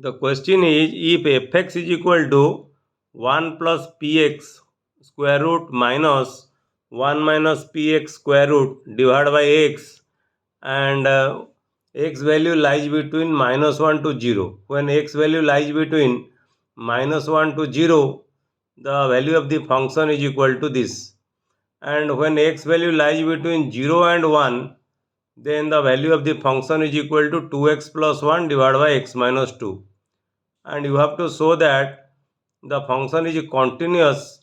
The question is, if fx is equal to 1 plus px square root minus 1 minus px square root divided by x, and x value lies between minus 1 to 0. When x value lies between minus 1 to 0, the value of the function is equal to this. And when x value lies between 0 and 1, then the value of the function is equal to 2x plus 1 divided by x minus 2. And you have to show that the function is continuous.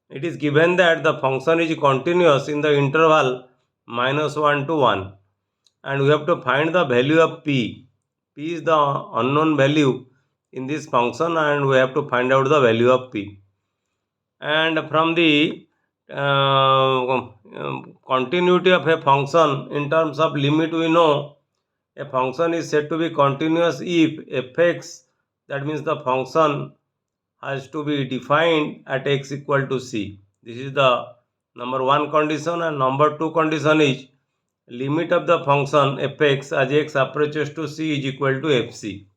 It is given that the function is continuous in the interval minus 1 to 1. And we have to find the value of p. P is the unknown value in this function, and we have to find out the value of p. And from the continuity of a function in terms of limit, we know a function is said to be continuous if fx, that means the function, has to be defined at x equal to c. This is the number one condition. And number two condition is limit of the function fx as x approaches to c is equal to fc.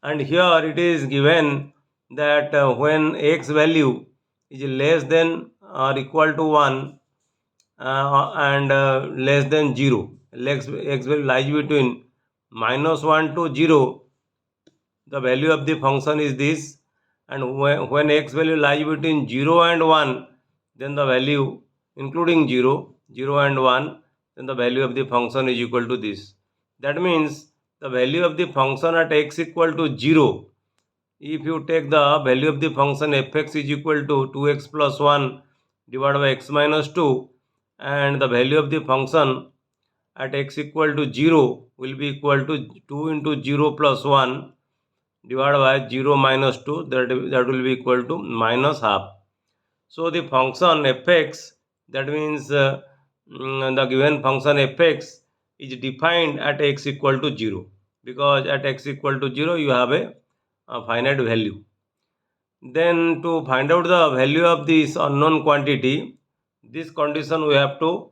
And here it is given that when x value is less than or equal to 1 and less than 0, x value lies between minus 1 to 0, the value of the function is this. And when x value lies between 0 and 1, then the value including 0 and 1, then the value of the function is equal to this. That means the value of the function at x equal to 0, if you take the value of the function fx is equal to 2x plus 1 divided by x minus 2, and the value of the function at x equal to 0 will be equal to 2 into 0 plus 1 divided by 0 minus 2, that will be equal to minus half. So the function fx, that means the given function fx is defined at x equal to 0, because at x equal to 0 you have a finite value. Then to find out the value of this unknown quantity, this condition we have to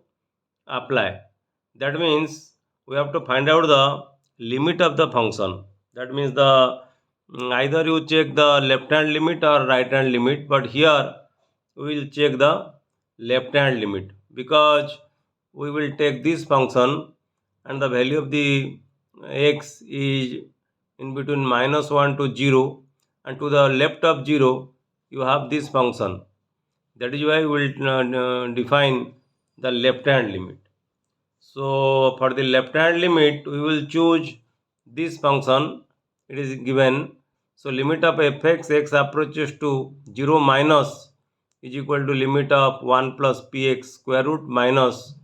apply. That means we have to find out the limit of the function. That means the either you check the left hand limit or right hand limit, but here we will check the left hand limit, because we will take this function and the value of the x is in between minus 1 to 0, and to the left of 0 you have this function. That is why we will define the left hand limit. So for the left hand limit we will choose this function. It is given. So limit of fx x approaches to 0 minus is equal to limit of 1 plus px square root minus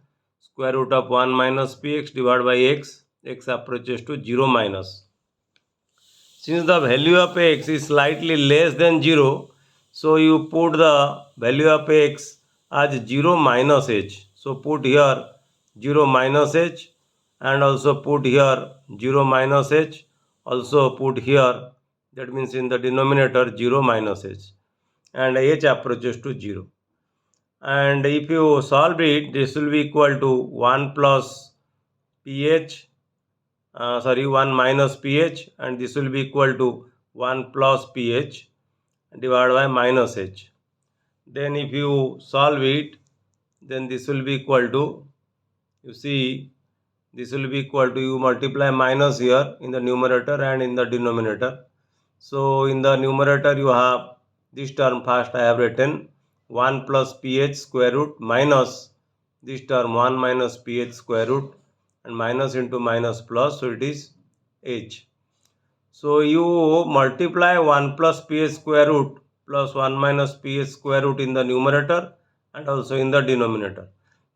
square root of 1 minus px divided by x approaches to 0 minus. Since the value of x is slightly less than 0, so you put the value of x as 0 minus h. So put here 0 minus h, and also put here 0 minus h, also put here, that means in the denominator 0 minus h, and h approaches to 0. And if you solve it, this will be equal to 1 plus ph 1 minus ph, and this will be equal to 1 plus ph divided by minus h. Then if you solve it, then this will be equal to, you see, this will be equal to, you multiply minus here in the numerator and in the denominator. So in the numerator you have this term, first I have written 1 plus ph square root minus this term 1 minus ph square root, and minus into minus plus, so it is h. So you multiply 1 plus ph square root plus 1 minus ph square root in the numerator and also in the denominator.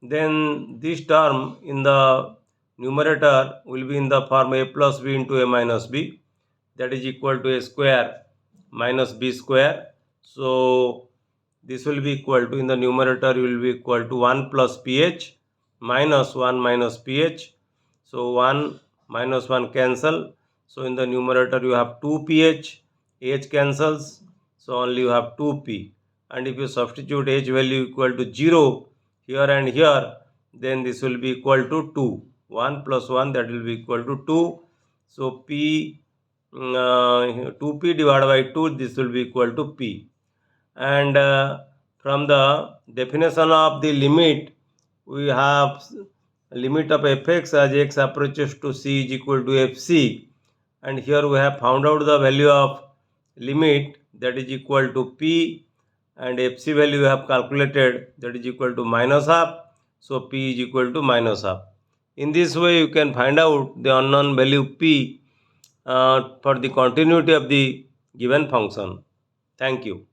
Then this term in the numerator will be in the form a plus b into a minus b, that is equal to a square minus b square. So this will be equal to, in the numerator will be equal to 1 plus ph minus 1 minus ph. So 1 minus 1 cancel. So in the numerator you have 2ph, h cancels, so only you have 2p. And if you substitute h value equal to 0 here and here, then this will be equal to 2. 1 plus 1, that will be equal to 2. So p 2p divided by 2, this will be equal to p. And from the definition of the limit, we have limit of fx as x approaches to c is equal to fc, and here we have found out the value of limit, that is equal to p, and fc value we have calculated, that is equal to minus half, so p is equal to minus half. In this way you can find out the unknown value p for the continuity of the given function. Thank you.